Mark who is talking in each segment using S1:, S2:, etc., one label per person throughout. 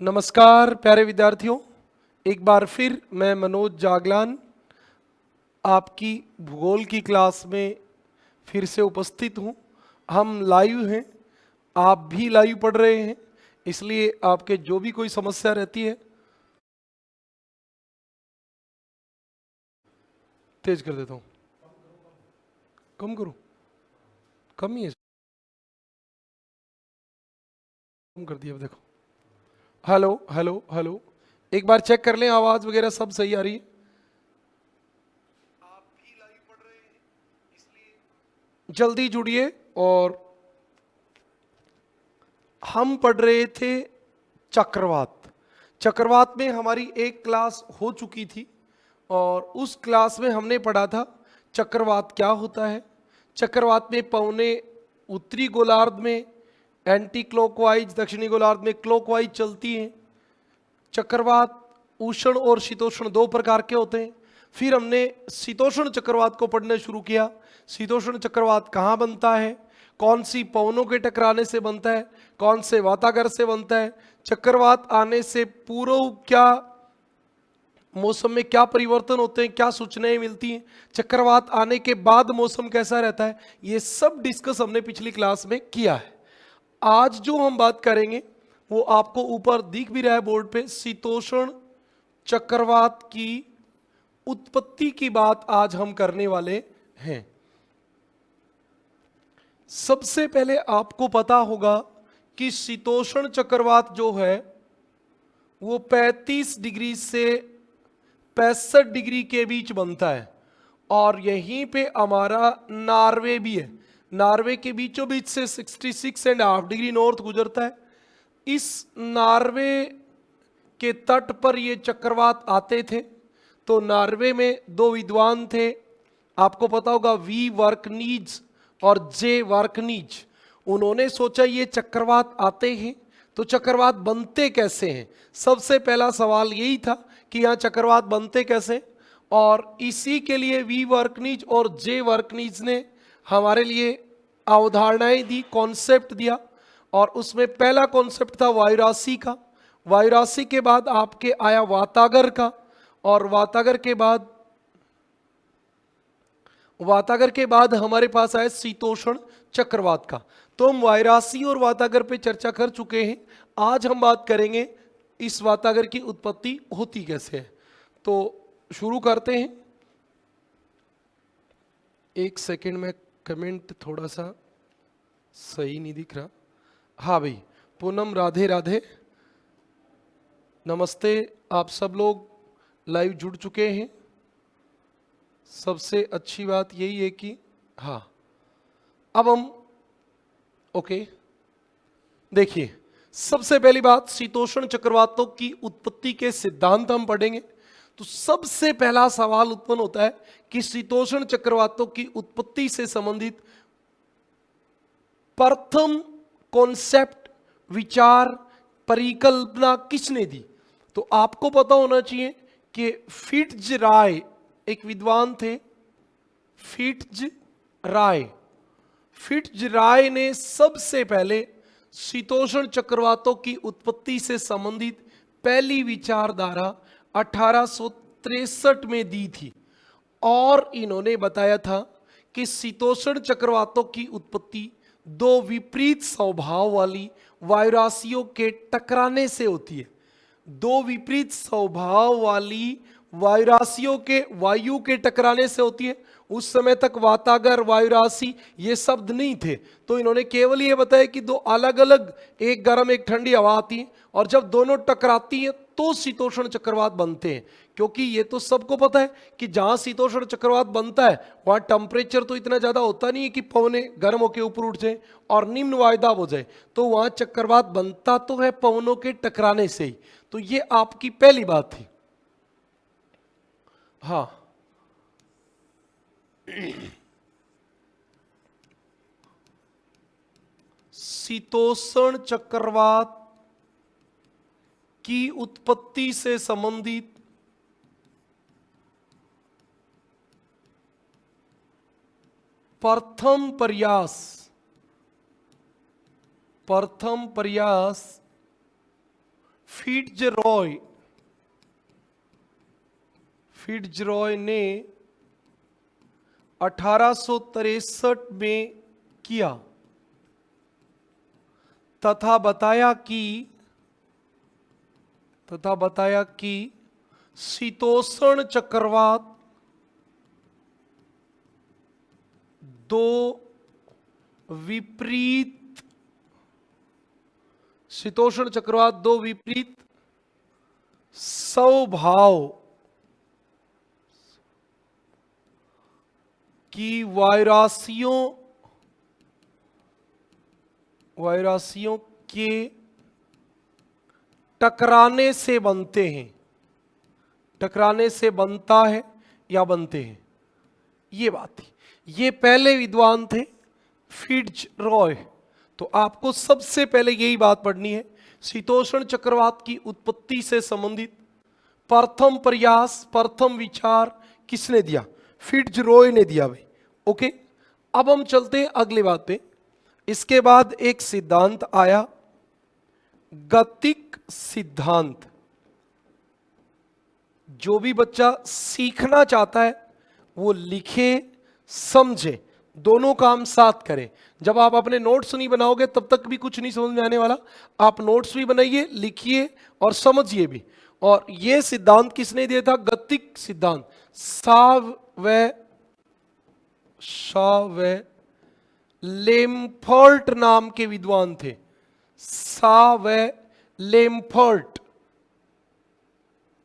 S1: नमस्कार प्यारे विद्यार्थियों, एक बार फिर मैं मनोज जागलान आपकी भूगोल की क्लास में फिर से उपस्थित हूँ। हम लाइव हैं, आप भी लाइव पढ़ रहे हैं, इसलिए आपके जो भी कोई समस्या रहती है, तेज कर देता हूँ। कम करूँ? कम ही है, कम कर दिया। अब देखो, हेलो हेलो हेलो, एक बार चेक कर लें, आवाज़ वगैरह सब सही आ रही है। आप भी लाइव पढ़ रहे हैं, इसलिए जल्दी जुड़िए। और हम पढ़ रहे थे चक्रवात। चक्रवात में हमारी एक क्लास हो चुकी थी और उस क्लास में हमने पढ़ा था चक्रवात क्या होता है। चक्रवात में पवने उत्तरी गोलार्ध में एंटी क्लॉकवाइज, दक्षिणी गोलार्ध में क्लॉकवाइज चलती हैं। चक्रवात उष्ण और शीतोष्ण दो प्रकार के होते हैं। फिर हमने शीतोष्ण चक्रवात को पढ़ना शुरू किया। शीतोष्ण चक्रवात कहाँ बनता है, कौन सी पवनों के टकराने से बनता है, कौन से वातागर से बनता है, चक्रवात आने से पूर्व क्या मौसम में क्या परिवर्तन होते हैं, क्या सूचनाएं मिलती हैं, चक्रवात आने के बाद मौसम कैसा रहता है, ये सब डिस्कस हमने पिछली क्लास में किया है। आज जो हम बात करेंगे वो आपको ऊपर दिख भी रहा है बोर्ड पे, शीतोष्ण चक्रवात की उत्पत्ति की बात आज हम करने वाले हैं। सबसे पहले आपको पता होगा कि शीतोष्ण चक्रवात जो है वो 35 डिग्री से 65 डिग्री के बीच बनता है और यहीं पे हमारा नॉर्वे भी है। नॉर्वे के बीचों बीच से 66.5 डिग्री नॉर्थ गुजरता है। इस नॉर्वे के तट पर ये चक्रवात आते थे। तो नॉर्वे में दो विद्वान थे, आपको पता होगा, वी वर्कनीज और जे वर्कनीज। उन्होंने सोचा ये चक्रवात आते हैं तो चक्रवात बनते कैसे हैं। सबसे पहला सवाल यही था कि यहाँ चक्रवात बनते कैसे, और इसी के लिए वी वर्कनीज और जे वर्कनीज ने हमारे लिए अवधारणाएं दी, कॉन्सेप्ट दिया। और उसमें पहला कॉन्सेप्ट था वायुराशि का। वायुराशि के बाद आपके आया वातागर का, और वातागर के बाद हमारे पास आया शीतोष्ण चक्रवात का। तो हम वायुराशि और वातागर पे चर्चा कर चुके हैं। आज हम बात करेंगे इस वातागर की उत्पत्ति होती कैसे है। तो शुरू करते हैं। एक सेकंड में, कमेंट थोड़ा सा सही नहीं दिख रहा। हाँ भाई, पूनम राधे राधे, नमस्ते। आप सब लोग लाइव जुड़ चुके हैं। सबसे अच्छी बात यही है कि हाँ, अब हम ओके, देखिए, सबसे पहली बात, शीतोष्ण चक्रवातों की उत्पत्ति के सिद्धांत हम पढ़ेंगे। तो सबसे पहला सवाल उत्पन्न होता है कि शीतोष्ण चक्रवातों की उत्पत्ति से संबंधित प्रथम कॉन्सेप्ट, विचार, परिकल्पना किसने दी। तो आपको पता होना चाहिए कि फिट्ज राय एक विद्वान थे। फिट्ज राय फिट्ज राय ने सबसे पहले शीतोष्ण चक्रवातों की उत्पत्ति से संबंधित पहली विचारधारा 1863 में दी थी। और इन्होंने बताया था कि शीतोष्ण चक्रवातों की उत्पत्ति दो विपरीत स्वभाव वाली वायुराशियों के टकराने से होती है। दो विपरीत स्वभाव वाली वायुराशियों के वायु के टकराने से होती है। उस समय तक वातागर, वायुराशि ये शब्द नहीं थे, तो इन्होंने केवल ये बताया कि दो अलग अलग, एक गर्म एक ठंडी हवा आती है और जब दोनों टकराती हैं तो शीतोष्ण चक्रवात बनते हैं। क्योंकि ये तो सबको पता है कि जहां शीतोष्ण चक्रवात बनता है वहां टेम्परेचर तो इतना ज्यादा होता नहीं है कि पवने गर्म होकर ऊपर उठ जाए और निम्न वायुदाब हो जाए, तो वहां चक्रवात बनता तो है पवनों के टकराने से ही। तो ये आपकी पहली बात थी। हाँ, शीतोष्ण चक्रवात की उत्पत्ति से संबंधित प्रथम प्रयास फिट्जरॉय ने 1863 में किया तथा बताया कि शीतोष्ण चक्रवात दो विपरीत स्वभाव की वायरासियों के टकराने से बनते हैं, टकराने से बनता है या बनते हैं, ये बात थी। ये पहले विद्वान थे फिट्जरॉय। तो आपको सबसे पहले यही बात पढ़नी है, शीतोष्ण चक्रवात की उत्पत्ति से संबंधित प्रथम प्रयास, प्रथम विचार किसने दिया? फिट्जरॉय ने दिया भाई। ओके, अब हम चलते हैं अगली बात पे। इसके बाद एक सिद्धांत आया, गतिक सिद्धांत। जो भी बच्चा सीखना चाहता है वो लिखे, समझे, दोनों काम साथ करें। जब आप अपने नोट्स नहीं बनाओगे तब तक भी कुछ नहीं समझ में आने वाला। आप नोट्स भी बनाइए, लिखिए और समझिए भी। और यह सिद्धांत किसने दिया था? गतिक सिद्धांत लेम्फर्ट नाम के विद्वान थे।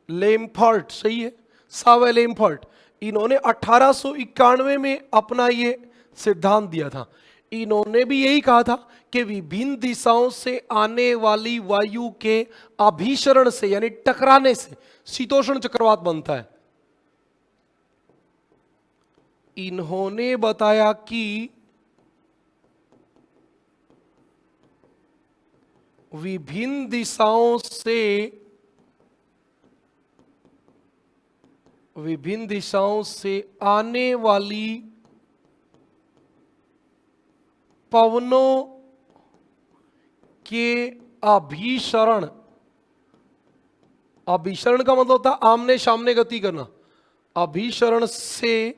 S1: लेम्फर्ट सही है, लेम्फर्ट। इन्होंने 1891 में अपना ये सिद्धांत दिया था। इन्होंने भी यही कहा था कि विभिन्न दिशाओं से आने वाली वायु के अभिसरण से यानी टकराने से शीतोष्ण चक्रवात बनता है। इन्होंने बताया कि विभिन्न दिशाओं से आने वाली पवनों के अभिसरण का मतलब होता है आमने सामने गति करना। अभिसरण से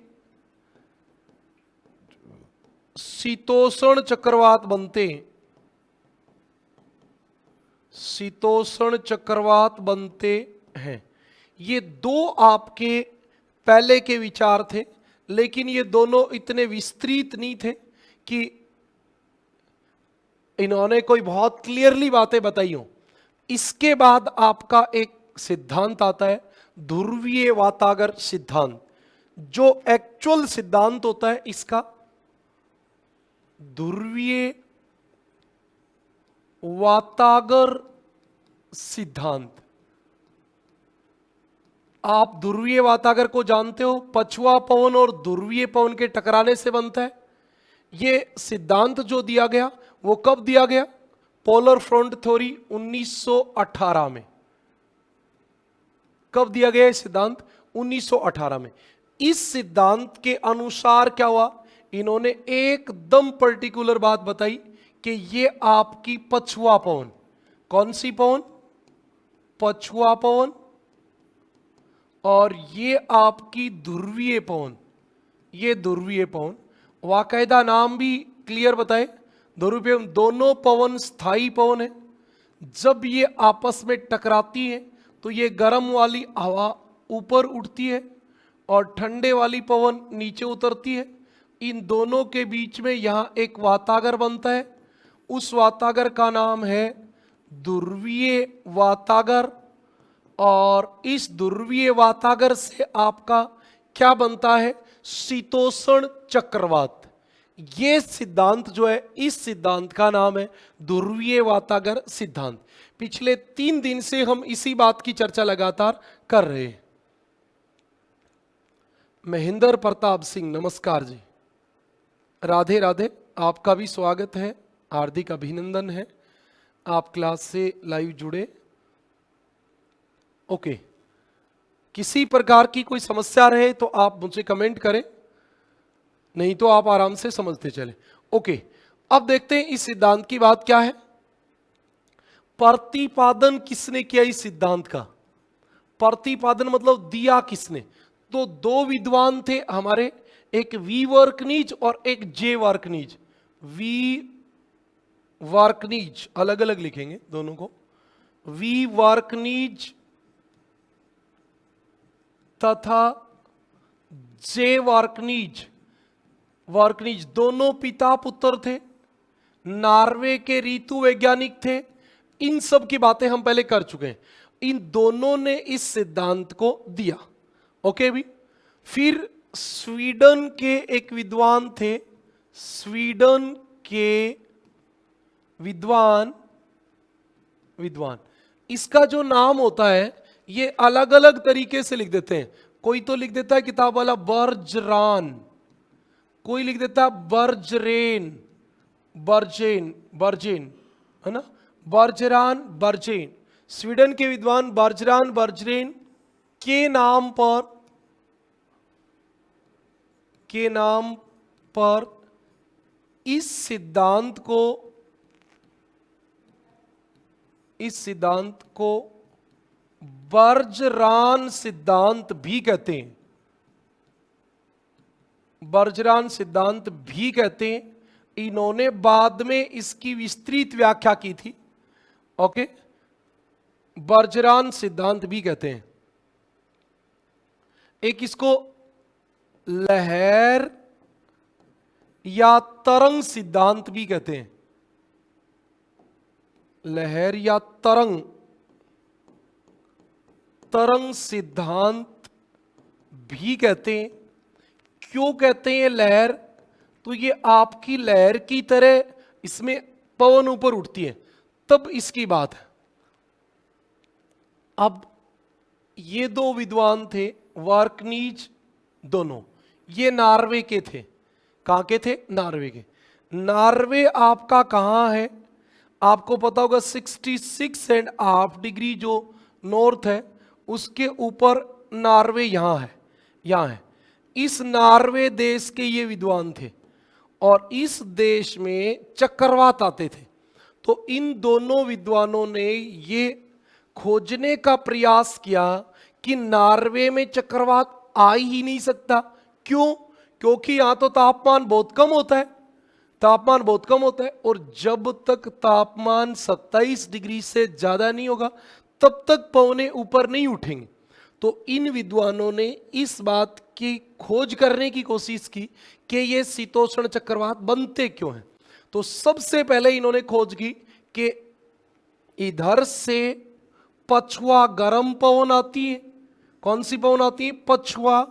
S1: शीतोष्ण चक्रवात बनते हैं। शीतोष्ण चक्रवात बनते हैं। ये दो आपके पहले के विचार थे, लेकिन ये दोनों इतने विस्तृत नहीं थे कि इन्होंने कोई बहुत क्लियरली बातें बताई हो। इसके बाद आपका एक सिद्धांत आता है ध्रुवीय वातागर सिद्धांत। जो एक्चुअल सिद्धांत होता है इसका ध्रुवीय वातागर सिद्धांत। आप ध्रुवीय वातागर को जानते हो, पछुआ पवन और ध्रुवीय पवन के टकराने से बनता है। यह सिद्धांत जो दिया गया वो कब दिया गया? पोलर फ्रंट थ्योरी 1918 में। कब दिया गया ये सिद्धांत? 1918 में। इस सिद्धांत के अनुसार क्या हुआ? इन्होंने एकदम पर्टिकुलर बात बताई कि ये आपकी पछुआ पवन, कौन सी पवन? पछुआ पवन, और ये आपकी ध्रुवीय पवन, ये ध्रुवीय पवन। वाकायदा नाम भी क्लियर बताए, ध्रुवीय पवन। दोनों पवन स्थायी पवन है। जब ये आपस में टकराती है तो ये गर्म वाली हवा ऊपर उठती है और ठंडे वाली पवन नीचे उतरती है। इन दोनों के बीच में यहां एक वातागर बनता है। उस वातागर का नाम है ध्रुवीय वातागर। और इस ध्रुवीय वातागर से आपका क्या बनता है? शीतोष्ण चक्रवात। ये सिद्धांत जो है, इस सिद्धांत का नाम है ध्रुवीय वातागर सिद्धांत। पिछले 3 दिन से हम इसी बात की चर्चा लगातार कर रहे हैं। महेंद्र प्रताप सिंह, नमस्कार जी, राधे राधे। आपका भी स्वागत है, हार्दिक अभिनंदन है, आप क्लास से लाइव जुड़े। ओके, किसी प्रकार की कोई समस्या रहे तो आप मुझे कमेंट करें, नहीं तो आप आराम से समझते चले। ओके, अब देखते हैं इस सिद्धांत की बात क्या है। प्रतिपादन किसने किया इस सिद्धांत का? प्रतिपादन मतलब दिया किसने? तो दो विद्वान थे हमारे, एक वी वर्कनीज और एक जे वर्कनीज। वी वर्कनीज, अलग अलग लिखेंगे दोनों को, वी वर्कनीज तथा जे वर्कनीज। वर्कनीज दोनों पिता पुत्र थे, नॉर्वे के ऋतु वैज्ञानिक थे। इन सब की बातें हम पहले कर चुके हैं। इन दोनों ने इस सिद्धांत को दिया। ओके भी। फिर स्वीडन के एक विद्वान थे, स्वीडन के विद्वान इसका जो नाम होता है ये अलग अलग तरीके से लिख देते हैं। कोई तो लिख देता है किताब वाला बर्जरान, कोई लिख देता है बर्जरेन, बर्जेन है ना, बर्जरान बर्जेन। स्वीडन के विद्वान बर्जरान बर्जरेन के नाम पर इस सिद्धांत को बर्जरान सिद्धांत भी कहते हैं। बर्जरान सिद्धांत भी कहते हैं। इन्होंने बाद में इसकी विस्तृत व्याख्या की थी। ओके, बर्जरान सिद्धांत भी कहते हैं। एक इसको लहर या तरंग सिद्धांत भी कहते हैं। लहर या तरंग सिद्धांत भी कहते हैं। क्यों कहते हैं लहर? तो ये आपकी लहर की तरह इसमें पवन ऊपर उठती है, तब इसकी बात है। अब ये दो विद्वान थे वर्कनीज, दोनों ये नॉर्वे के थे। कहां के थे? नॉर्वे के। नॉर्वे आपका कहां है? आपको पता होगा 66.5 डिग्री जो नॉर्थ है उसके ऊपर नॉर्वे यहां है। इस नॉर्वे देश के ये विद्वान थे और इस देश में चक्रवात आते थे। तो इन दोनों विद्वानों ने ये खोजने का प्रयास किया कि नॉर्वे में चक्रवात आ ही नहीं सकता। क्यों? क्योंकि यहां तो तापमान बहुत कम होता है, और जब तक तापमान 27 डिग्री से ज्यादा नहीं होगा तब तक पवने ऊपर नहीं उठेंगे। तो इन विद्वानों ने इस बात की खोज करने की कोशिश की कि ये शीतोष्ण चक्रवात बनते क्यों हैं। तो सबसे पहले इन्होंने खोज की कि इधर से पछुआ गर्म पवन आती है। कौन सी पवन आती है? पछुआ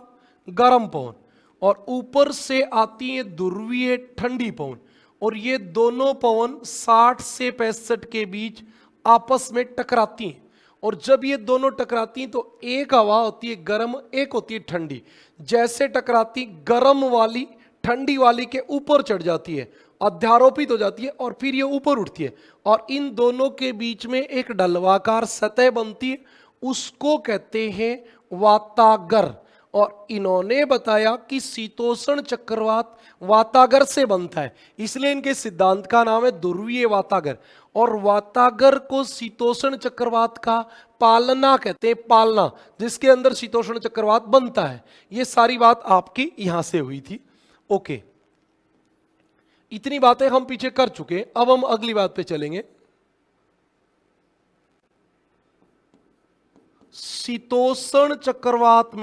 S1: गर्म पवन। और ऊपर से आती है ध्रुवीय ठंडी पवन। और ये दोनों पवन 60 से 65 के बीच आपस में टकराती हैं। और जब ये दोनों टकराती हैं तो एक हवा होती है गर्म, एक होती है ठंडी। जैसे टकराती गर्म वाली ठंडी वाली के ऊपर चढ़ जाती है, अध्यारोपित हो जाती है और फिर ये ऊपर उठती है और इन दोनों के बीच में एक डलवाकार सतह बनती है, उसको कहते हैं वातागर। और इन्होंने बताया कि शीतोष्ण चक्रवात वातागर से बनता है, इसलिए इनके सिद्धांत का नाम है ध्रुवीय वातागर। और वातागर को शीतोष्ण चक्रवात का पालना कहते हैं, पालना जिसके अंदर शीतोष्ण चक्रवात बनता है। ये सारी बात आपकी यहां से हुई थी। ओके, इतनी बातें हम पीछे कर चुके। अब हम अगली बात पे चलेंगे। शीतोष्ण चक्रवात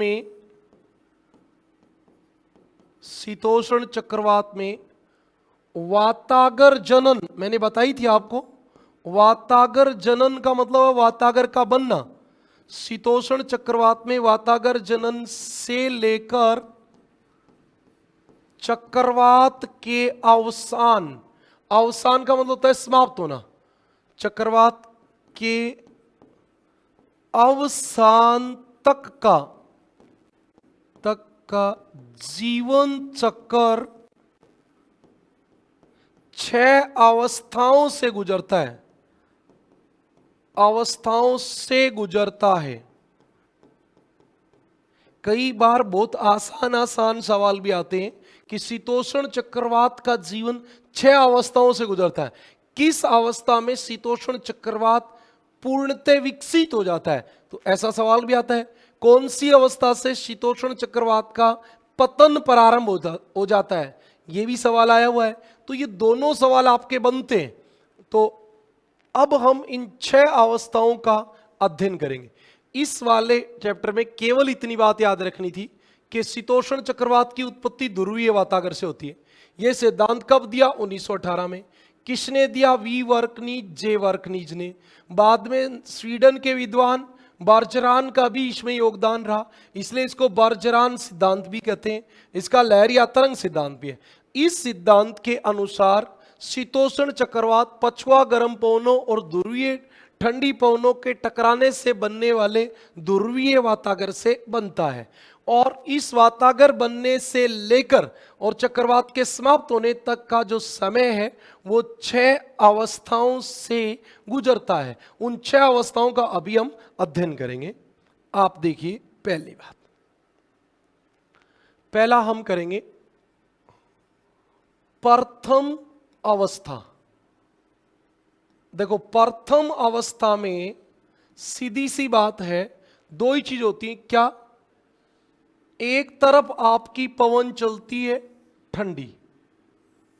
S1: में वातागर जनन मैंने बताई थी आपको। वातागर जनन का मतलब है वातागर का बनना। शीतोष्ण चक्रवात में वातागर जनन से लेकर चक्रवात के अवसान का मतलब होता है समाप्त होना। चक्रवात के अवसान तक का जीवन चक्र 6 अवस्थाओं से गुजरता है। कई बार बहुत आसान सवाल भी आते हैं कि शीतोष्ण चक्रवात का जीवन 6 अवस्थाओं से गुजरता है। किस अवस्था में शीतोष्ण चक्रवात पूर्णतः विकसित हो जाता है? तो ऐसा सवाल भी आता है, कौन सी अवस्था से शीतोष्ण चक्रवात का पतन प्रारंभ हो जाता है? ये भी सवाल आया हुआ है। तो ये दोनों सवाल आपके बनते हैं। तो अब हम इन 6 अवस्थाओं का अध्ययन करेंगे। इस वाले चैप्टर में केवल इतनी बात याद रखनी थी कि शीतोष्ण चक्रवात की उत्पत्ति ध्रुवीय वातागर से होती है। यह सिद्धांत कब दिया? 1918 में। किसने दिया? वी वर्कनीज, जे वर्कनीज ने। बाद में स्वीडन के विद्वान बर्जरान का भी इसमें योगदान रहा, इसलिए इसको बर्जरान सिद्धांत भी कहते हैं। इसका लहर या तरंग सिद्धांत भी है। इस सिद्धांत के अनुसार शीतोष्ण चक्रवात पछुआ गर्म पवनों और ध्रुवीय ठंडी पवनों के टकराने से बनने वाले ध्रुवीय वातागर से बनता है। और इस वातागर बनने से लेकर और चक्रवात के समाप्त होने तक का जो समय है वो 6 अवस्थाओं से गुजरता है। उन 6 अवस्थाओं का अभी हम अध्ययन करेंगे। आप देखिए, पहली बात, पहला हम करेंगे प्रथम अवस्था। देखो, प्रथम अवस्था में सीधी सी बात है, दो ही चीज होती है। क्या? एक तरफ आपकी पवन चलती है ठंडी,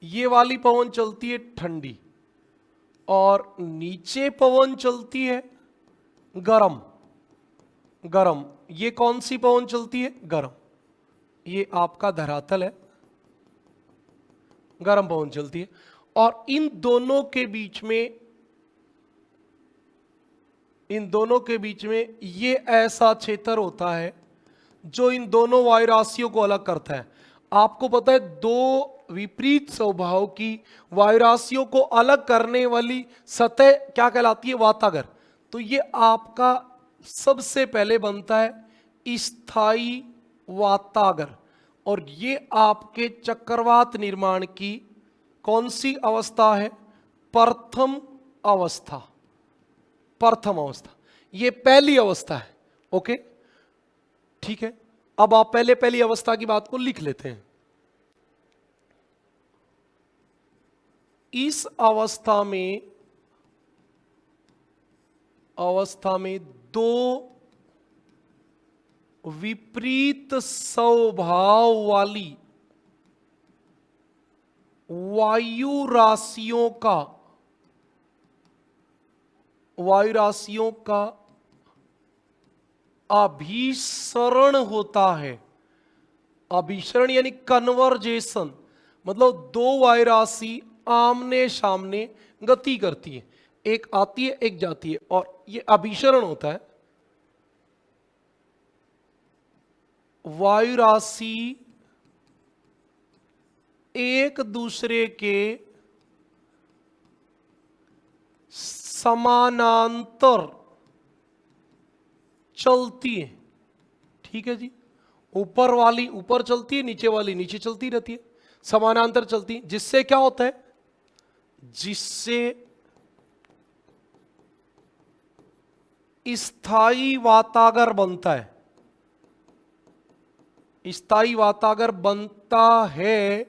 S1: ये वाली पवन चलती है ठंडी, और नीचे पवन चलती है गरम। गरम, ये कौन सी पवन चलती है? गरम। ये आपका धरातल है, गरम पवन चलती है। और इन दोनों के बीच में ये ऐसा क्षेत्र होता है जो इन दोनों वायुराशियों को अलग करता है। आपको पता है, दो विपरीत स्वभाव की वायुराशियों को अलग करने वाली सतह क्या कहलाती है? वातागर। तो ये आपका सबसे पहले बनता है स्थायी वातागर, और ये आपके चक्रवात निर्माण की कौन सी अवस्था है? प्रथम अवस्था। प्रथम अवस्था, ये पहली अवस्था है। ओके, ठीक है। अब आप पहली अवस्था की बात को लिख लेते हैं। इस अवस्था में दो विपरीत स्वभाव वाली वायु राशियों का अभिसरण होता है। अभिसरण यानी कन्वर्जेशन, मतलब दो वायु राशि आमने सामने गति करती है, एक आती है एक जाती है, और ये अभिसरण होता है। वायु राशि एक दूसरे के समानांतर चलती है। ठीक है जी, ऊपर वाली ऊपर चलती है, नीचे वाली नीचे चलती रहती है, समानांतर चलती है। जिससे क्या होता है? जिससे स्थायी वातागर बनता है। स्थायी वातागर बनता है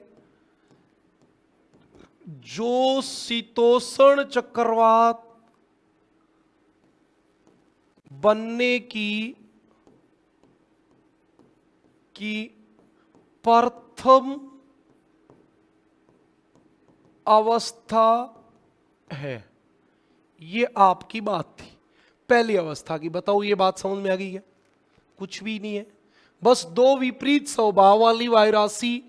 S1: जो शीतोष्ण चक्रवात बनने की प्रथम अवस्था है। ये आपकी बात थी पहली अवस्था की। बताओ, ये बात समझ में आ गई क्या? कुछ भी नहीं है, बस दो विपरीत स्वभाव वाली वायुराशि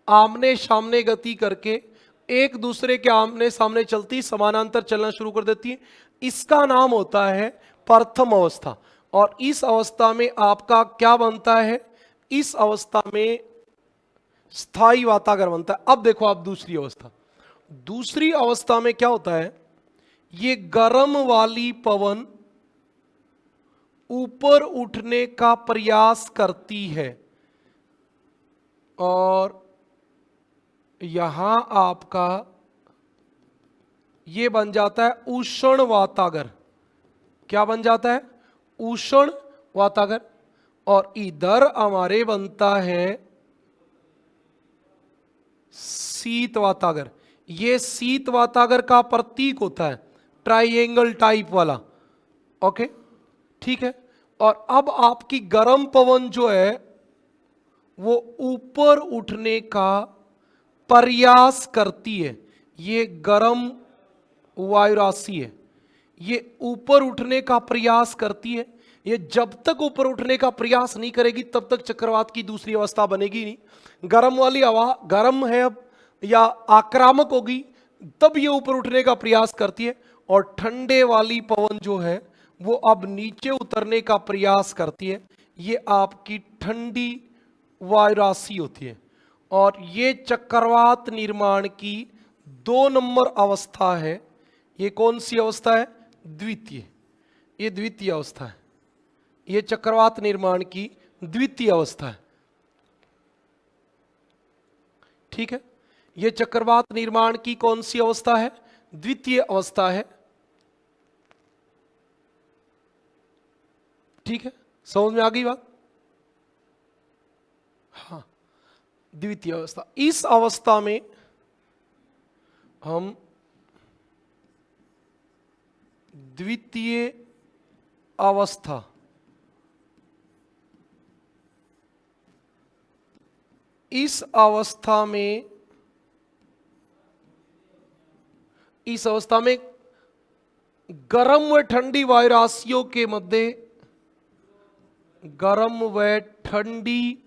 S1: आमने सामने गति करके एक दूसरे के आमने सामने चलती, समानांतर चलना शुरू कर देती है। इसका नाम होता है प्रथम अवस्था। और इस अवस्था में आपका क्या बनता है? इस अवस्था में स्थायी वातागर बनता है। अब देखो आप दूसरी अवस्था। दूसरी अवस्था में क्या होता है? ये गर्म वाली पवन ऊपर उठने का प्रयास करती है, और यहां आपका ये बन जाता है उष्ण वातागर। क्या बन जाता है? उष्ण वातागर। और इधर हमारे बनता है शीत वातागर। ये शीत वातागर का प्रतीक होता है, ट्राइएंगल टाइप वाला। ओके, ठीक है। और अब आपकी गर्म पवन जो है वो ऊपर उठने का प्रयास करती है। ये गर्म वायु राशि है, ये ऊपर उठने का प्रयास करती है। ये जब तक ऊपर उठने का प्रयास नहीं करेगी तब तक चक्रवात की दूसरी अवस्था बनेगी नहीं। गर्म वाली हवा गर्म है अब या आक्रामक होगी तब ये ऊपर उठने का प्रयास करती है, और ठंडे वाली पवन जो है वो अब नीचे उतरने का प्रयास करती है। ये आपकी ठंडी वायु राशि होती है। और ये चक्रवात निर्माण की 2 नंबर अवस्था है। ये कौन सी अवस्था है? द्वितीय। ये द्वितीय अवस्था है, ये चक्रवात निर्माण की द्वितीय अवस्था है। ठीक है, ये चक्रवात निर्माण की कौन सी अवस्था है? द्वितीय अवस्था है। ठीक है, समझ में आ गई बात? हाँ, द्वितीय अवस्था। इस अवस्था में हम द्वितीय अवस्था, इस अवस्था में गर्म व ठंडी वायु राशियों के मध्य, गर्म व ठंडी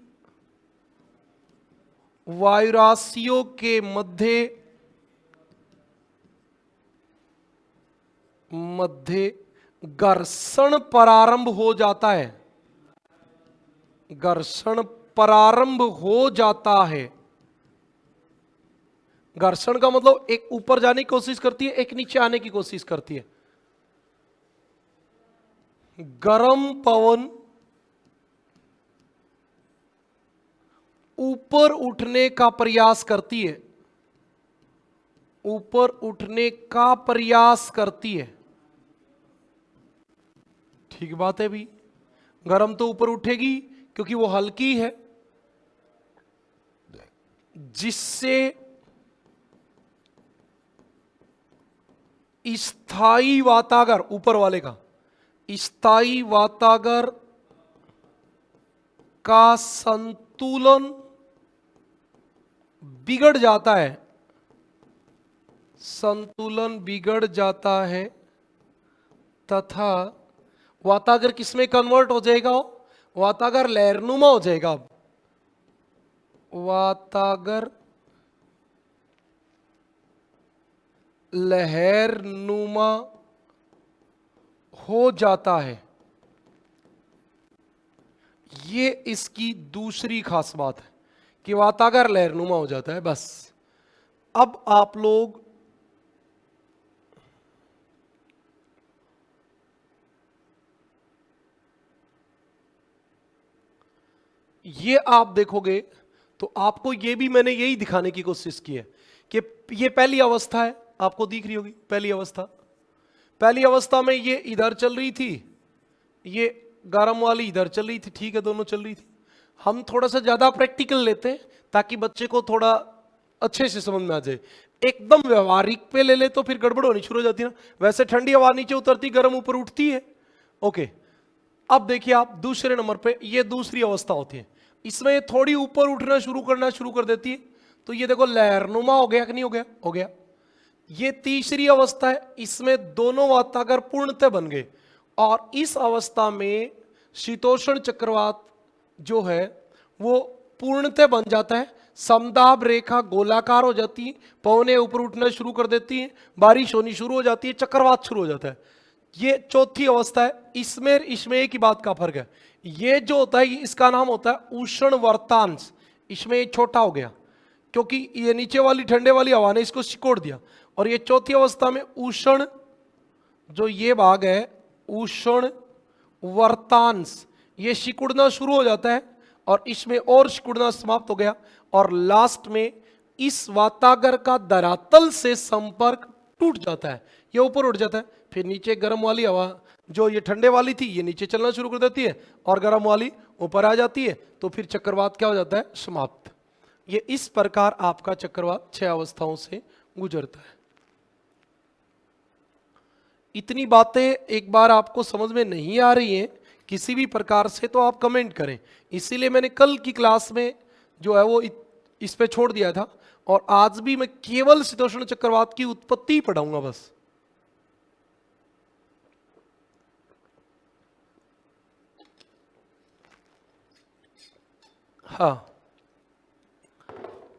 S1: वायु राशियों के मध्य घर्षण प्रारंभ हो जाता है। घर्षण प्रारंभ हो जाता है। घर्षण का मतलब एक ऊपर जाने की कोशिश करती है, एक नीचे आने की कोशिश करती है। गर्म पवन ऊपर उठने का प्रयास करती है, ऊपर उठने का प्रयास करती है। ठीक बात है भी, गर्म तो ऊपर उठेगी क्योंकि वो हल्की है, जिससे स्थायी वातागर, ऊपर वाले का स्थायी वातागर का संतुलन बिगड़ जाता है। संतुलन बिगड़ जाता है तथा वातागर किसमें कन्वर्ट हो जाएगा? वातागर लहरनुमा हो जाएगा। अब वातागर लहरनुमा हो जाता है। ये इसकी दूसरी खास बात है कि वातागर लहरनुमा हो जाता है। बस अब आप लोग ये आप देखोगे तो आपको ये भी मैंने यही दिखाने की कोशिश की है कि ये पहली अवस्था है, आपको दिख रही होगी पहली अवस्था। पहली अवस्था में ये इधर चल रही थी, ये गर्म वाली इधर चल रही थी। ठीक है, दोनों चल रही थी। हम थोड़ा सा ज्यादा प्रैक्टिकल लेते हैं ताकि बच्चे को थोड़ा अच्छे से समझ में आ जाए। एकदम व्यवहारिक पे ले ले तो फिर गड़बड़ होनी शुरू हो जाती है ना। वैसे ठंडी हवा नीचे उतरती, गर्म ऊपर उठती है। ओके, अब देखिए आप दूसरे नंबर पे, ये दूसरी अवस्था होती है। इसमें ये थोड़ी ऊपर उठना शुरू कर देती है, तो ये देखो लहरनुमा हो गया कि नहीं हो गया? हो गया। ये तीसरी अवस्था है, इसमें दोनों वातागर पूर्णतः बन गए, और इस अवस्था में शीतोष्ण चक्रवात जो है वो पूर्णतः बन जाता है। समदाब रेखा गोलाकार हो जाती है, पवनें ऊपर उठना शुरू कर देती हैं, बारिश होनी शुरू हो जाती है, चक्रवात शुरू हो जाता है। ये चौथी अवस्था है। इसमें एक ही बात का फर्क है। ये जो होता है इसका नाम होता है उष्ण वर्तांश। इसमें छोटा हो गया क्योंकि ये नीचे वाली ठंडे वाली हवा ने इसको सिकोड़ दिया, और ये चौथी अवस्था में उष्ण, जो ये भाग है उष्ण वर्तांश, ये सिकुड़ना शुरू हो जाता है, और इसमें और सिकुड़ना समाप्त हो गया, और लास्ट में इस वातागर का धरातल से संपर्क टूट जाता है, ये ऊपर उठ जाता है। फिर नीचे गर्म वाली हवा, जो ये ठंडे वाली थी, ये नीचे चलना शुरू कर देती है, और गर्म वाली ऊपर आ जाती है, तो फिर चक्रवात क्या हो जाता है? समाप्त। ये इस प्रकार आपका चक्रवात 6 अवस्थाओं से गुजरता है। इतनी बातें एक बार आपको समझ में नहीं आ रही हैं किसी भी प्रकार से तो आप कमेंट करें। इसीलिए मैंने कल की क्लास में जो है वो इस पे छोड़ दिया था, और आज भी मैं केवल शीतोष्ण चक्रवात की उत्पत्ति पढ़ाऊंगा बस। हाँ,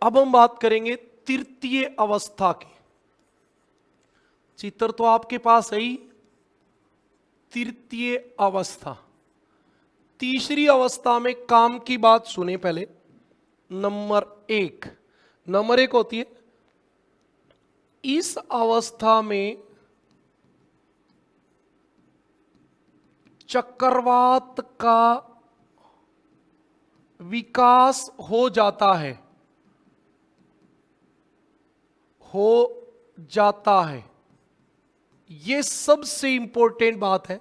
S1: अब हम बात करेंगे तृतीय अवस्था की। चित्र तो आपके पास है ही। तृतीय अवस्था, तीसरी अवस्था में काम की बात सुने पहले। नंबर एक होती है, इस अवस्था में चक्रवात का विकास हो जाता है। यह सबसे इंपॉर्टेंट बात है।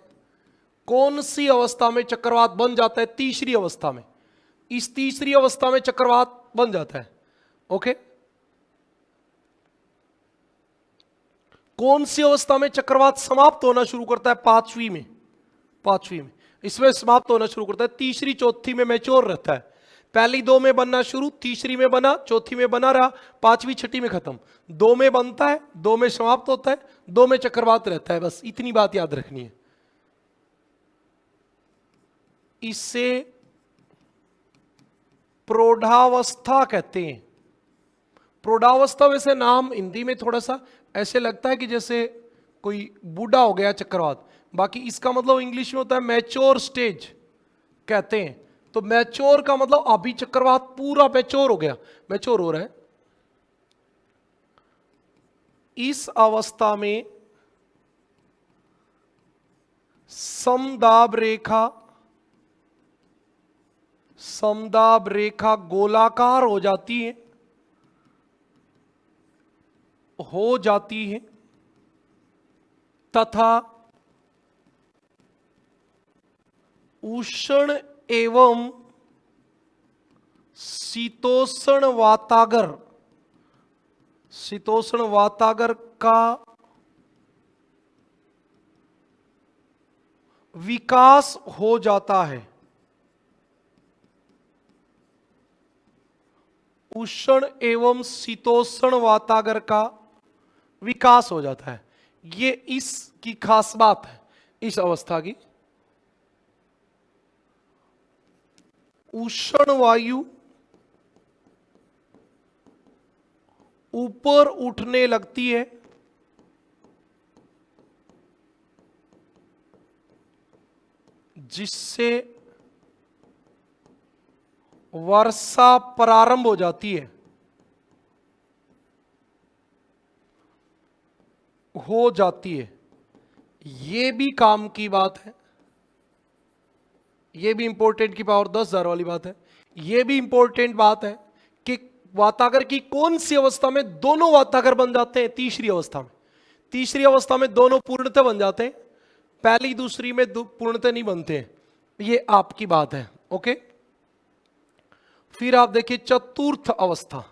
S1: कौन सी अवस्था में चक्रवात बन जाता है? तीसरी अवस्था में। इस तीसरी अवस्था में चक्रवात बन जाता है। ओके, कौन सी अवस्था में चक्रवात समाप्त होना शुरू करता है? पांचवी में इसमें समाप्त होना शुरू करता है। तीसरी चौथी में मैच्योर रहता है। पहली दो में बनना शुरू, तीसरी में बना, चौथी में बना रहा, पांचवी छठी में खत्म। दो में बनता है, दो में समाप्त होता है, दो में चक्रवात रहता है। बस इतनी बात याद रखनी है। इसे प्रौढ़ावस्था कहते हैं। प्रौढ़ावस्था वैसे नाम हिंदी में थोड़ा सा ऐसे लगता है कि जैसे कोई बूढ़ा हो गया चक्रवात, बाकी इसका मतलब इंग्लिश में होता है मैच्योर स्टेज कहते हैं। तो मैच्योर का मतलब अभी चक्रवात पूरा मैच्योर हो गया, मैच्योर हो रहा है। इस अवस्था में समदाब रेखा गोलाकार हो जाती है तथा उष्ण एवं शीतोष्ण वातागर का विकास हो जाता है। उष्ण एवं शीतोष्ण वातागर का विकास हो जाता है। ये इसकी खास बात है इस अवस्था की। उष्ण वायु ऊपर उठने लगती है, जिससे वर्षा प्रारंभ हो जाती है। ये भी काम की बात है। ये भी इंपॉर्टेंट की पावर 10,000 वाली बात है। ये भी इंपॉर्टेंट बात है कि वातागर की कौन सी अवस्था में दोनों वातागर बन जाते हैं? तीसरी अवस्था में दोनों पूर्णतः बन जाते हैं। पहली दूसरी में पूर्णतः नहीं बनते हैं। ये आपकी बात है। ओके, फिर आप देखिए चतुर्थ अवस्था।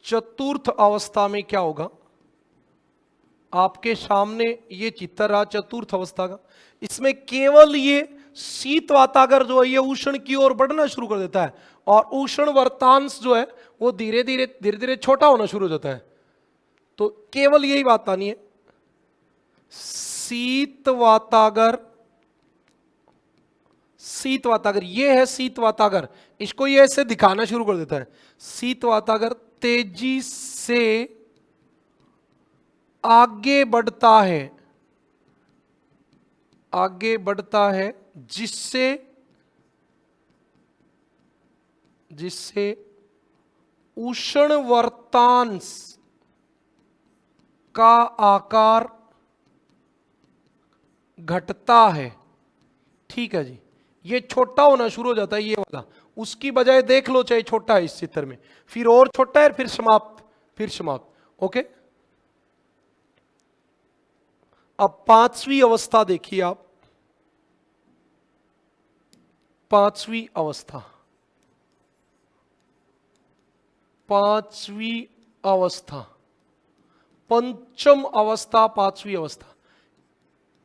S1: चतुर्थ अवस्था में क्या होगा? आपके सामने ये चित्र रहा चतुर्थ अवस्था का। इसमें केवल ये शीत वातागर जो है ये उष्ण की ओर बढ़ना शुरू कर देता है, और उष्ण वर्तांश जो है वो धीरे धीरे छोटा होना शुरू हो जाता है। तो केवल यही बात आनी है, शीत वातागर ये है शीत वातागर। इसको ये ऐसे दिखाना शुरू कर देता है। शीत वातागर तेजी से आगे बढ़ता है, जिससे उष्ण वर्तांश का आकार घटता है। ठीक है जी, ये छोटा होना शुरू हो जाता है ये वाला। उसकी बजाय देख लो चाहे छोटा है इस चित्र में, फिर और छोटा है, फिर समाप्त। ओके, अब पांचवी अवस्था देखिए आप। पांचवी अवस्था पांचवी अवस्था, पंचम अवस्था, पांचवी अवस्था।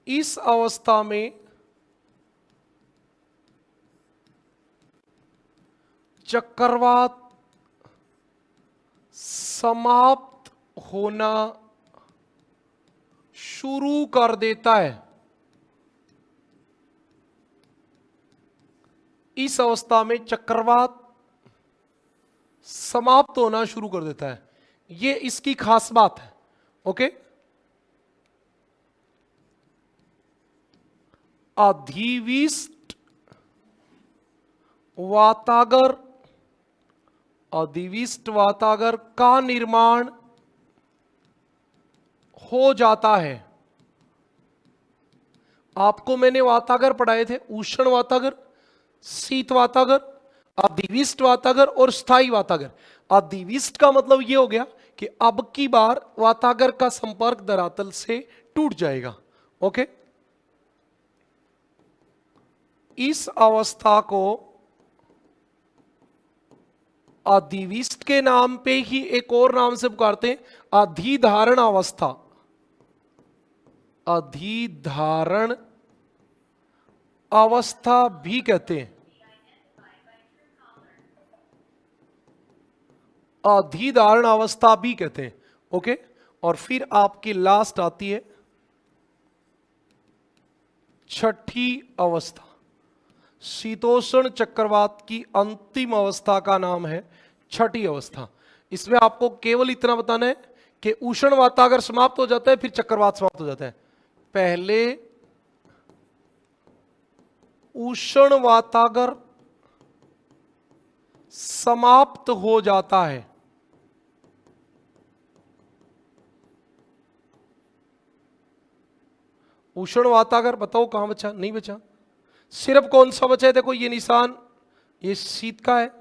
S1: इस अवस्था में चक्रवात समाप्त होना शुरू कर देता है। इस अवस्था में चक्रवात समाप्त होना शुरू कर देता है, ये इसकी खास बात है। ओके, अधिविष्ट वातागर, अधिविष्ट वातागर का निर्माण हो जाता है। आपको मैंने वातागर पढ़ाए थे, उष्ण वातागर, शीत वातागर, अधिविष्ट वातागर और स्थायी वातागर। अधिविष्ट का मतलब यह हो गया कि अब की बार वातागर का संपर्क धरातल से टूट जाएगा। ओके, इस अवस्था को अधिविष्ट के नाम पे ही एक और नाम से पुकारते हैं, अधिधारण अवस्था। अधिधारण अवस्था भी कहते हैं, अधिधारण अवस्था भी कहते हैं। ओके, और फिर आपकी लास्ट आती है छठी अवस्था। शीतोष्ण चक्रवात की अंतिम अवस्था का नाम है छठी अवस्था। इसमें आपको केवल इतना बताना है कि उष्ण वातागर समाप्त हो जाता है, फिर चक्रवात समाप्त हो जाता है। पहले उष्ण वातागर समाप्त हो जाता है, उष्ण वातागर बताओ कहां बचा? नहीं बचा। सिर्फ कौन सा बचा है? देखो ये निशान, ये शीत का है,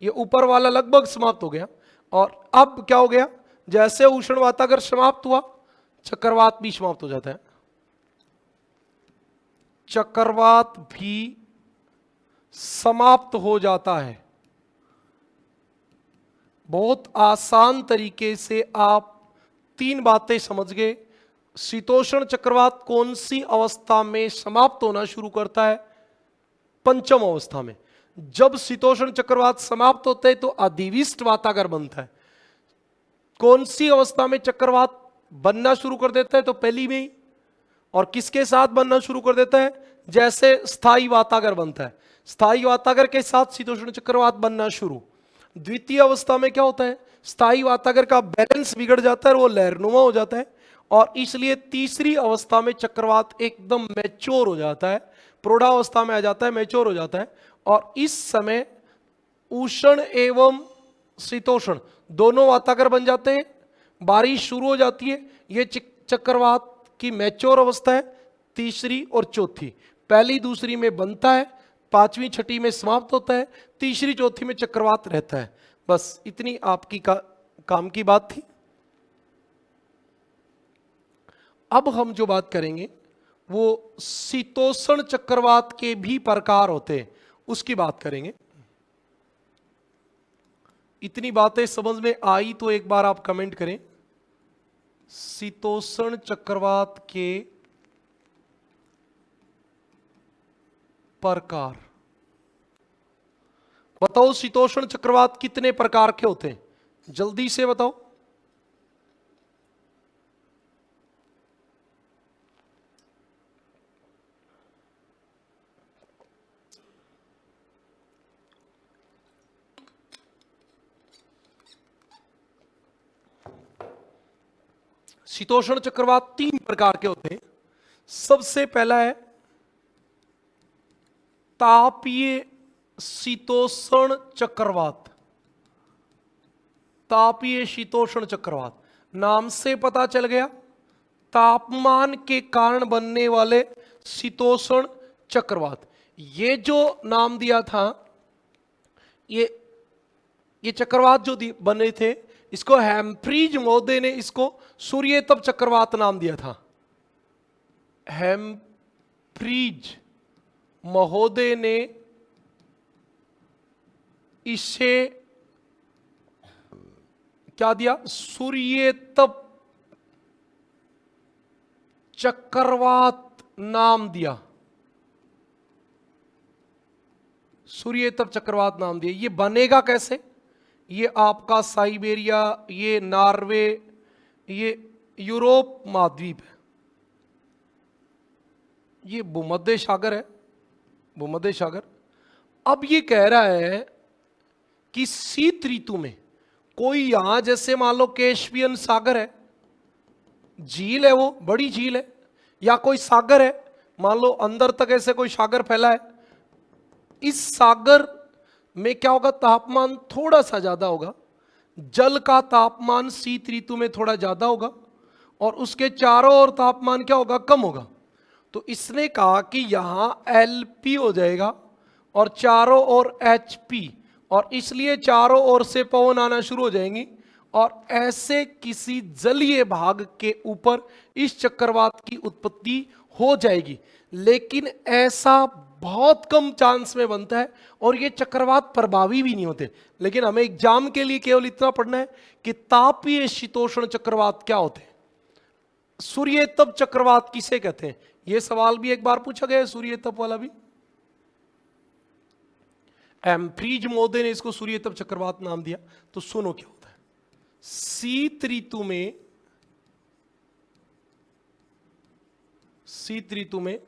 S1: ये ऊपर वाला लगभग समाप्त हो गया। और अब क्या हो गया? जैसे उष्ण वातागर समाप्त हुआ, चक्रवात भी समाप्त हो जाता है। चक्रवात भी समाप्त हो जाता है। बहुत आसान तरीके से आप तीन बातें समझ गए। शीतोष्ण चक्रवात कौन सी अवस्था में समाप्त होना शुरू करता है? पंचम अवस्था में। जब शीतोष्ण चक्रवात समाप्त होते हैं तो अधिविष्ट वातागर बनता है। कौन सी अवस्था में चक्रवात बनना शुरू कर देता है? तो पहली में ही। और किसके साथ बनना शुरू कर देता है? जैसे स्थायी वातागर बनता है, स्थायी वातागर के साथ शीतोष्ण चक्रवात बनना शुरू। द्वितीय अवस्था में क्या होता है? स्थायी वातागर का बैलेंस बिगड़ जाता है और वो लहरनुमा हो जाता है। और इसलिए तीसरी अवस्था में चक्रवात एकदम मैच्योर हो जाता है, प्रौढ़ावस्था में आ जाता है, मैच्योर हो जाता है। और इस समय उष्ण एवं शीतोष्ण दोनों वातागर बन जाते हैं, बारिश शुरू हो जाती है। ये चक्रवात की मैच्योर अवस्था है, तीसरी और चौथी। पहली दूसरी में बनता है, पांचवी छठी में समाप्त होता है, तीसरी चौथी में चक्रवात रहता है। बस इतनी आपकी काम की बात थी। अब हम जो बात करेंगे वो शीतोष्ण चक्रवात के भी प्रकार होते हैं, उसकी बात करेंगे। इतनी बातें समझ में आई तो एक बार आप कमेंट करें। शीतोष्ण चक्रवात के प्रकार बताओ। शीतोष्ण चक्रवात कितने प्रकार के होते हैं? जल्दी से बताओ। शीतोष्ण चक्रवात तीन प्रकार के होते हैं। सबसे पहला है तापीय शीतोष्ण चक्रवात। तापीय शीतोष्ण चक्रवात, नाम से पता चल गया, तापमान के कारण बनने वाले शीतोष्ण चक्रवात। ये जो नाम दिया था, ये चक्रवात जो बने थे, इसको हैम्फ्रीज महोदय ने इसको सूर्यतप चक्रवात नाम दिया था। हैम्फ्रीज महोदय ने इसे क्या दिया? सूर्य तप चक्रवात नाम दिया, सूर्य तप चक्रवात नाम दिया। ये बनेगा कैसे? ये आपका साइबेरिया, ये नॉर्वे, ये यूरोप महाद्वीप है, ये भूमध्य सागर है, भूमध्य सागर। अब ये कह रहा है कि शीत ऋतु में कोई यहां जैसे मान लो कैस्पियन सागर है, झील है, वो बड़ी झील है, या कोई सागर है, मान लो अंदर तक ऐसे कोई सागर फैला है, इस सागर में क्या होगा? तापमान थोड़ा सा ज्यादा होगा, जल का तापमान शीत ऋतु में थोड़ा ज्यादा होगा, और उसके चारों ओर तापमान क्या होगा? कम होगा। तो इसने कहा कि यहां LP हो जाएगा और चारों ओर HP, और इसलिए चारों ओर से पवन आना शुरू हो जाएंगी, और ऐसे किसी जलीय भाग के ऊपर इस चक्रवात की उत्पत्ति हो जाएगी। लेकिन ऐसा बहुत कम चांस में बनता है, और ये चक्रवात प्रभावी भी नहीं होते। लेकिन हमें एग्जाम के लिए केवल इतना पढ़ना है कि तापीय शीतोष्ण चक्रवात क्या होते हैं, सूर्य तप चक्रवात किसे कहते हैं। यह सवाल भी एक बार पूछा गया है, सूर्य तप वाला भी। एम्फ्रीज महोदय ने इसको सूर्य तप चक्रवात नाम दिया। तो सुनो क्या होता है। शीत ऋतु में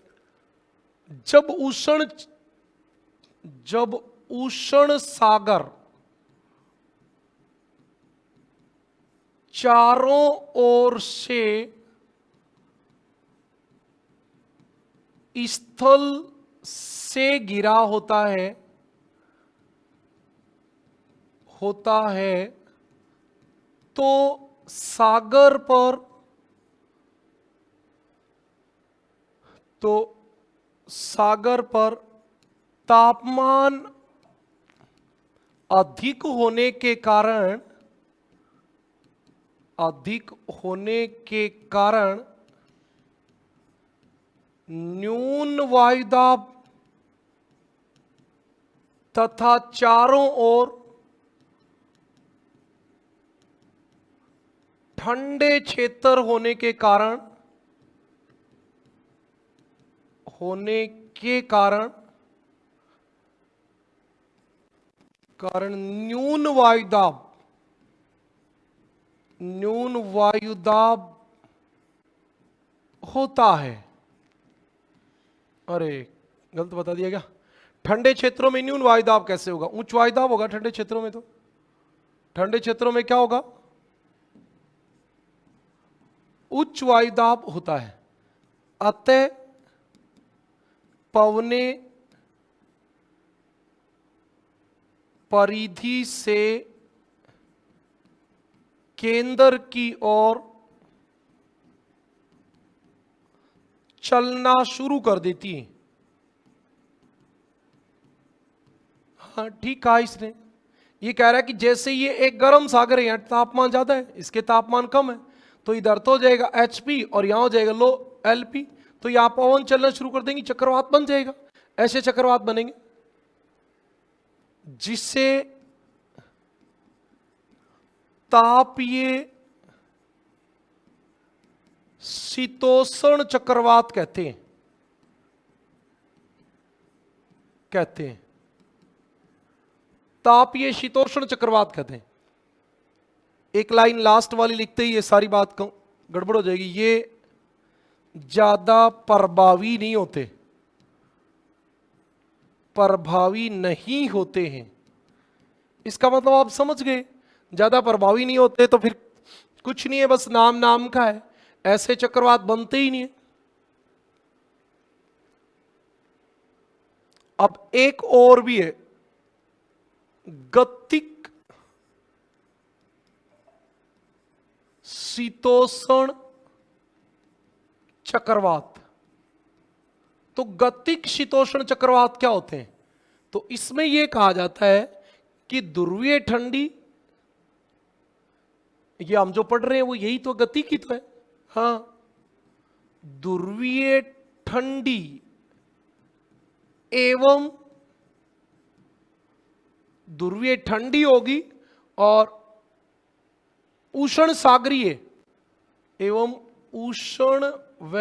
S1: जब उष्ण सागर चारों ओर से स्थल से घिरा होता है तो सागर पर तापमान अधिक होने के कारण न्यून वायुदाब तथा चारों ओर ठंडे क्षेत्र होने के कारण न्यून वायुदाब होता है। अरे गलत बता दिया क्या? ठंडे क्षेत्रों में न्यून वायुदाब कैसे होगा? उच्च वायुदाब होगा ठंडे क्षेत्रों में। तो ठंडे क्षेत्रों में क्या होगा? उच्च वायुदाब होता है। अतः पवने परिधि से केंद्र की ओर चलना शुरू कर देती है। हाँ ठीक कहा इसने। ये कह रहा है कि जैसे ये एक गर्म सागर है, यहां तापमान ज्यादा है, इसके तापमान कम है, तो इधर तो हो जाएगा HP और यहां हो जाएगा लो LP, तो यहां पवन चलना शुरू कर देंगे, चक्रवात बन जाएगा। ऐसे चक्रवात बनेंगे जिसे तापीय शीतोष्ण चक्रवात कहते हैं। तापीय शीतोष्ण चक्रवात कहते हैं। एक लाइन लास्ट वाली लिखते ही ये सारी बात गड़बड़ हो जाएगी। ये ज्यादा प्रभावी नहीं होते हैं। इसका मतलब आप समझ गए, ज्यादा प्रभावी नहीं होते तो फिर कुछ नहीं है, बस नाम का है, ऐसे चक्रवात बनते ही नहीं है। अब एक और भी है, गतिक शीतोष्ण चक्रवात। तो गतिक शीतोष्ण चक्रवात क्या होते हैं? तो इसमें यह कहा जाता है कि ध्रुवीय ठंडी, ये हम जो पढ़ रहे हैं वो यही तो गति की तो है। हाँ, ध्रुवीय ठंडी एवं ध्रुवीय ठंडी होगी और उष्ण सागरीय एवं उष्ण व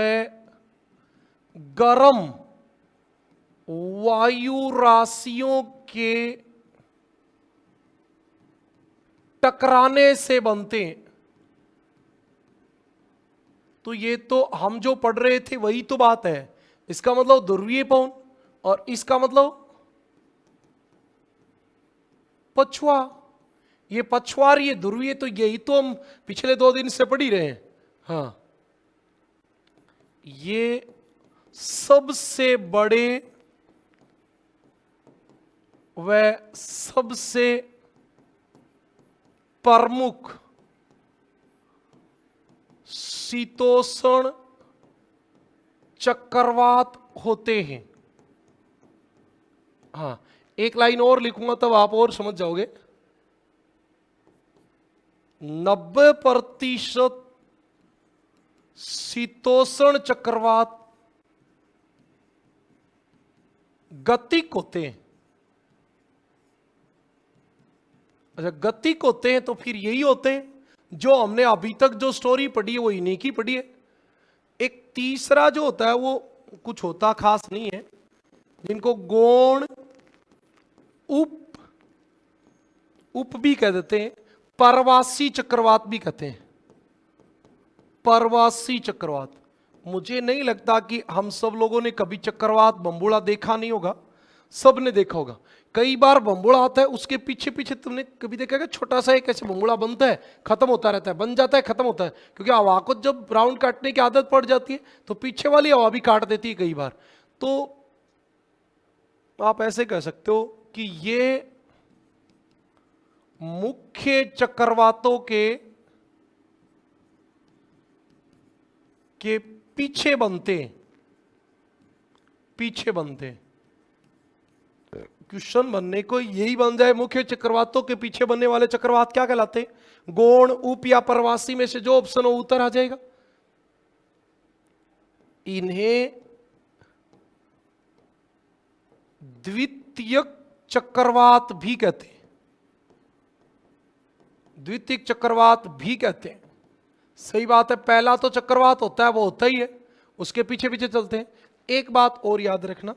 S1: गर्म वायु राशियों के टकराने से बनते हैं। तो ये तो हम जो पढ़ रहे थे वही तो बात है। इसका मतलब ध्रुवीय पवन, और इसका मतलब पछुआ। ये पछुआर, ये ध्रुवीय, तो यही तो हम पिछले 2 दिन से पढ़ ही रहे हैं। हाँ, ये सबसे बड़े व सबसे प्रमुख शीतोष्ण चक्रवात होते हैं। हाँ, एक लाइन और लिखूंगा तब आप और समझ जाओगे। 90% शीतोष्ण चक्रवात गतिक होते हैं। अच्छा, गतिक होते हैं तो फिर यही होते हैं जो हमने अभी तक जो स्टोरी पढ़ी है वो इन्हीं की पढ़ी है। एक तीसरा जो होता है वो कुछ होता खास नहीं है, जिनको गौण उप भी कह देते हैं, परवासी चक्रवात भी कहते हैं। परवासी चक्रवात, मुझे नहीं लगता कि हम सब लोगों ने कभी चक्रवात बम्बुड़ा देखा नहीं होगा, सब ने देखा होगा। कई बार बम्बुड़ा आता है, उसके पीछे पीछे तुमने कभी देखा कि छोटा सा एक ऐसे बम्बुड़ा बनता है, खत्म होता रहता है, बन जाता है, खत्म होता है, क्योंकि हवा को जब राउंड काटने की आदत पड़ जाती है तो पीछे वाली हवा भी काट देती है कई बार। तो आप ऐसे कह सकते हो कि ये मुख्य चक्रवातों के पीछे बनते हैं, पीछे बनते हैं। क्वेश्चन बनने को यही बन जाए, मुख्य चक्रवातों के पीछे बनने वाले चक्रवात क्या कहलाते हैं? गौण, उप या प्रवासी में से जो ऑप्शन हो उत्तर आ जाएगा। इन्हें द्वितीयक चक्रवात भी कहते हैं, द्वितीयक चक्रवात भी कहते हैं। सही बात है, पहला तो चक्रवात होता है वो होता ही है, उसके पीछे पीछे चलते हैं। एक बात और याद रखना,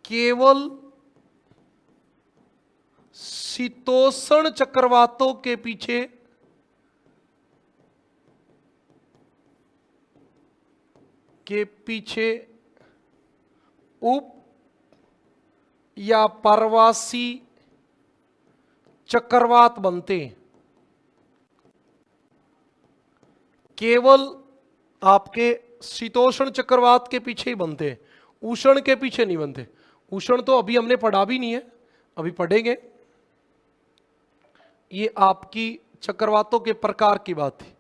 S1: केवल शीतोष्ण चक्रवातों के पीछे उप या परवासी चक्रवात बनते हैं। केवल आपके शीतोष्ण चक्रवात के पीछे ही बनते हैं, उष्ण के पीछे नहीं बनते। उष्ण तो अभी हमने पढ़ा भी नहीं है, अभी पढ़ेंगे। ये आपकी चक्रवातों के प्रकार की बात थी।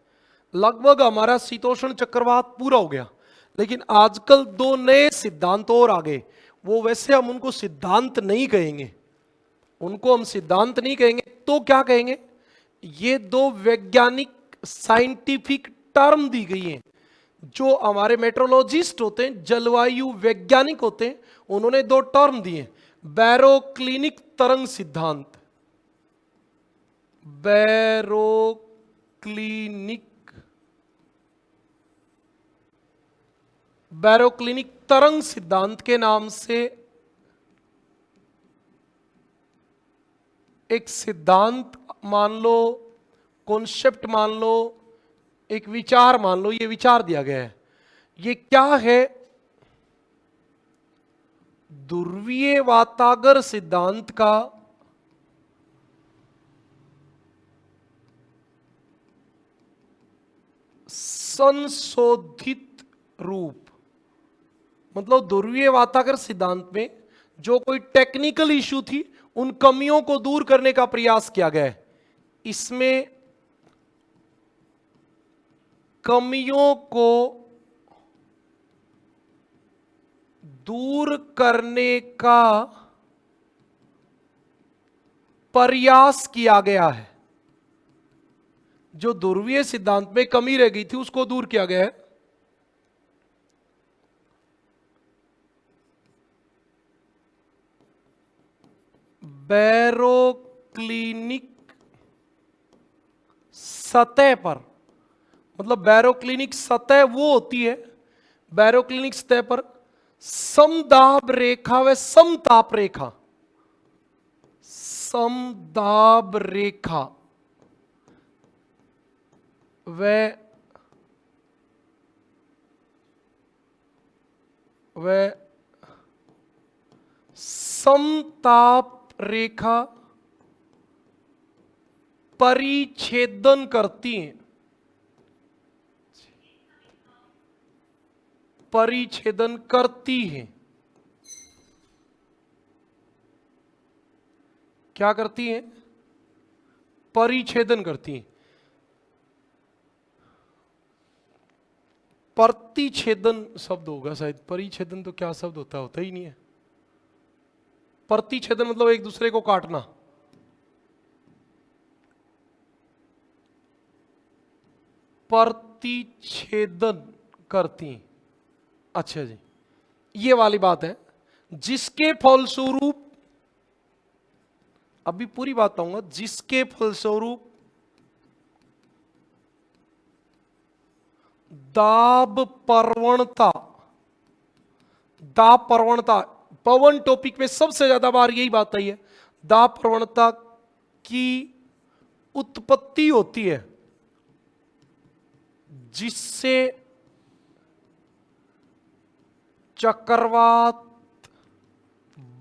S1: लगभग हमारा शीतोष्ण चक्रवात पूरा हो गया, लेकिन आजकल 2 नए सिद्धांत और आ गए। वो वैसे हम उनको सिद्धांत नहीं कहेंगे, उनको हम सिद्धांत नहीं कहेंगे, तो क्या कहेंगे? ये 2 वैज्ञानिक साइंटिफिक टर्म दी गई हैं। जो हमारे मेट्रोलॉजिस्ट होते हैं, जलवायु वैज्ञानिक होते हैं, उन्होंने 2 टर्म दिए। बैरोक्लिनिक तरंग सिद्धांत, बैरोक्लिनिक तरंग सिद्धांत के नाम से एक सिद्धांत मान लो, कॉन्सेप्ट मान लो, एक विचार मान लो, ये विचार दिया गया है। ये क्या है? ध्रुवीय वातागर सिद्धांत का संशोधित रूप। मतलब ध्रुवीय वातागर सिद्धांत में जो कोई टेक्निकल इश्यू थी, उन कमियों को दूर करने का प्रयास किया गया है। इसमें कमियों को दूर करने का प्रयास किया गया है। जो ध्रुवीय सिद्धांत में कमी रह गई थी उसको दूर किया गया है। बैरोक्लिनिक सतह पर, मतलब बैरोक्लिनिक सतह वो होती है, बैरोक्लिनिक सतह पर समदाब रेखा व समताप रेखा, समदाब रेखा व समताप रेखा परिच्छेदन करती हैं, परिच्छेदन करती हैं। क्या करती हैं? परिच्छेदन करती हैं। प्रतिच्छेदन शब्द होगा शायद, परिच्छेदन तो क्या शब्द होता है? होता ही नहीं है। प्रतिच्छेदन मतलब एक दूसरे को काटना। प्रतिच्छेदन करती हैं। अच्छा जी, ये वाली बात है, जिसके फलस्वरूप, अभी पूरी बात आऊंगा, जिसके फलस्वरूप दाब प्रवणता, दाब प्रवणता, पवन टॉपिक में सबसे ज्यादा बार यही बात आई है, दाब प्रवणता की उत्पत्ति होती है, जिससे चक्रवात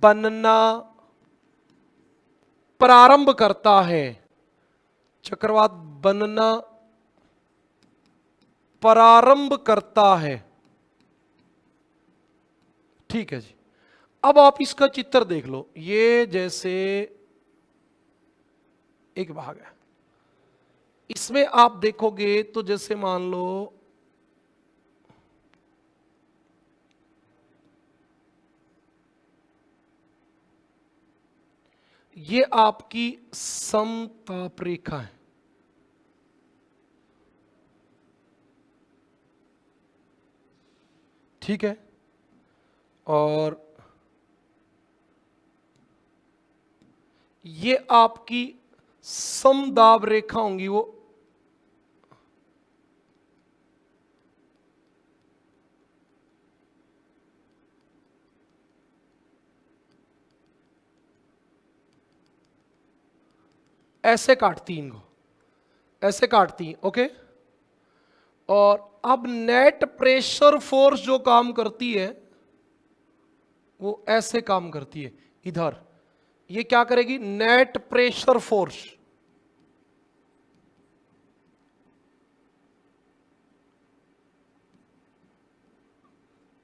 S1: बनना प्रारंभ करता है, चक्रवात बनना प्रारंभ करता है। ठीक है जी, अब आप इसका चित्र देख लो। ये जैसे एक भाग है, इसमें आप देखोगे तो जैसे मान लो ये आपकी समताप रेखा है, ठीक है, और ये आपकी समदाब रेखा होंगी, वो ऐसे काटती, इनको ऐसे काटती, ओके। और अब नेट प्रेशर फोर्स जो काम करती है वो ऐसे काम करती है, इधर ये क्या करेगी, net pressure force,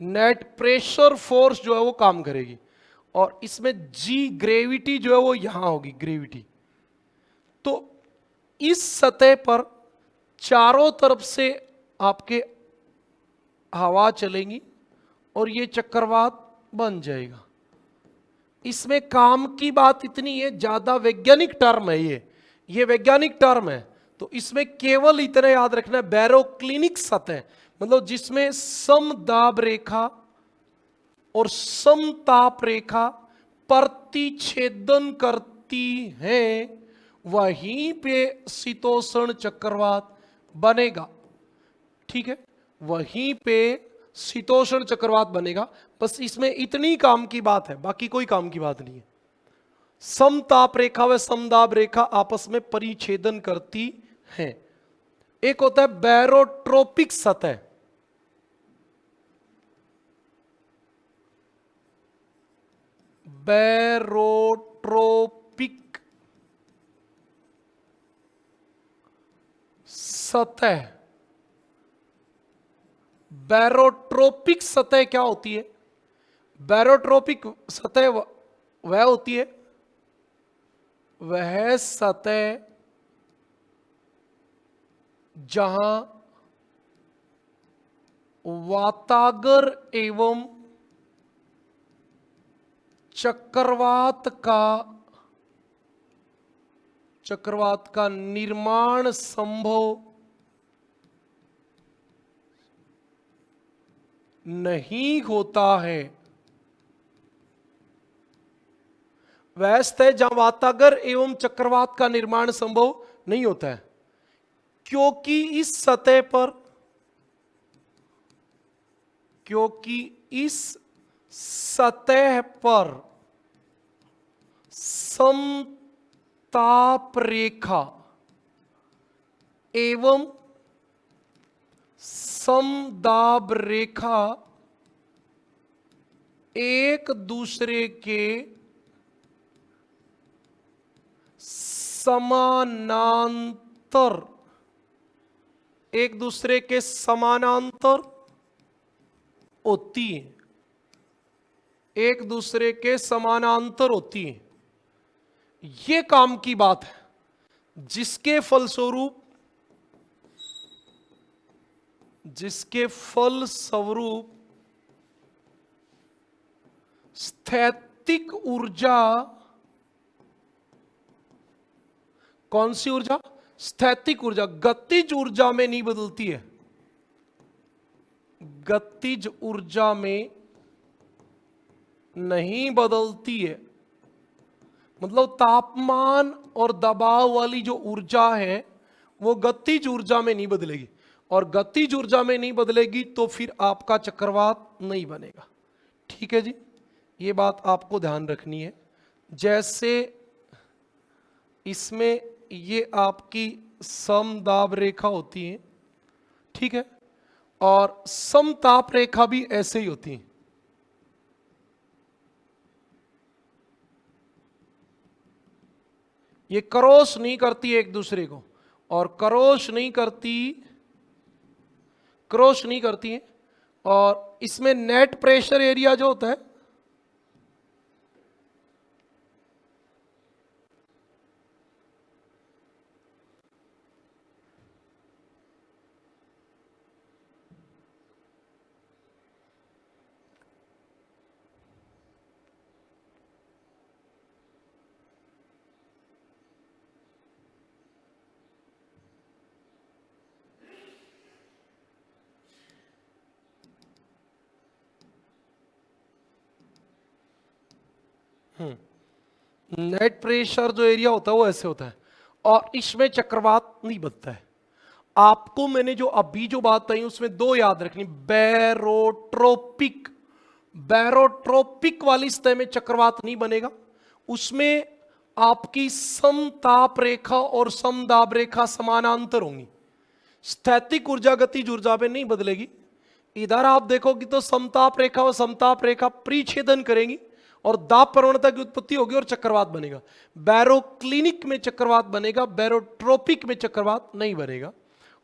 S1: net pressure force जो है वो काम करेगी, और इसमें जी ग्रेविटी जो है वो यहां होगी, ग्रेविटी। तो इस सतह पर चारों तरफ से आपके हवा चलेंगी और ये चक्रवात बन जाएगा। इसमें काम की बात इतनी है, ज्यादा वैज्ञानिक टर्म है ये वैज्ञानिक टर्म है, तो इसमें केवल इतना याद रखना है, बैरोक्लिनिक सतह मतलब जिसमें समदाब रेखा और समताप रेखा प्रतिच्छेदन करती है, वहीं पे शीतोष्ण चक्रवात बनेगा। ठीक है, वहीं पे शीतोष्ण चक्रवात बनेगा। बस इसमें इतनी काम की बात है, बाकी कोई काम की बात नहीं है। समताप रेखा व समदाब रेखा आपस में परिच्छेदन करती हैं। एक होता है बैरोट्रोपिक सतह, बैरोट्रोपिक सतह। बैरोट्रोपिक सतह क्या होती है? बैरोट्रोपिक सतह वह होती है, वह सतह जहां वातागर एवं चक्रवात का निर्माण संभव नहीं होता है। वह सतह जहां वातागर एवं चक्रवात का निर्माण संभव नहीं होता है। क्योंकि इस सतह पर समताप रेखा एवं समदाब रेखा एक दूसरे के समानांतर होती है, एक दूसरे के समानांतर होती है। ये काम की बात है, जिसके फलस्वरूप स्थैतिक ऊर्जा, कौन सी ऊर्जा? स्थैतिक ऊर्जा, गतिज ऊर्जा में नहीं बदलती है, गतिज ऊर्जा में नहीं बदलती है। मतलब तापमान और दबाव वाली जो ऊर्जा है वो गतिज ऊर्जा में नहीं बदलेगी, और गतिज ऊर्जा में नहीं बदलेगी तो फिर आपका चक्रवात नहीं बनेगा। ठीक है जी, ये बात आपको ध्यान रखनी है। जैसे इसमें ये आपकी समदाब रेखा होती है, ठीक है, और समताप रेखा भी ऐसे ही होती है। ये क्रॉस नहीं करती एक दूसरे को, और क्रॉस नहीं करती है। और इसमें नेट प्रेशर एरिया जो होता है, नेट प्रेशर जो एरिया होता है वो ऐसे होता है, और इसमें चक्रवात नहीं बनता है। आपको मैंने जो अभी जो बात कही उसमें दो याद रखनी, बैरोट्रोपिक वाली सतह में चक्रवात नहीं बनेगा, उसमें आपकी समताप रेखा और समदाब रेखा समानांतर होंगी। स्थैतिक ऊर्जा गतिज ऊर्जा में नहीं बदलेगी। इधर आप देखोगे तो समताप रेखा और समताप रेखा परिच्छेदन करेंगी और दाब प्रवणता की उत्पत्ति होगी और चक्रवात बनेगा। बैरोक्लिनिक में चक्रवात बनेगा, बैरोट्रोपिक में चक्रवात नहीं बनेगा।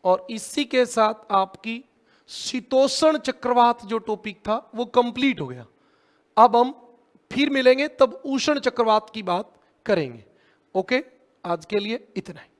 S1: और इसी के साथ आपकी शीतोष्ण चक्रवात जो टॉपिक था वो कंप्लीट हो गया। अब हम फिर मिलेंगे तब उष्ण चक्रवात की बात करेंगे। ओके, आज के लिए इतना ही।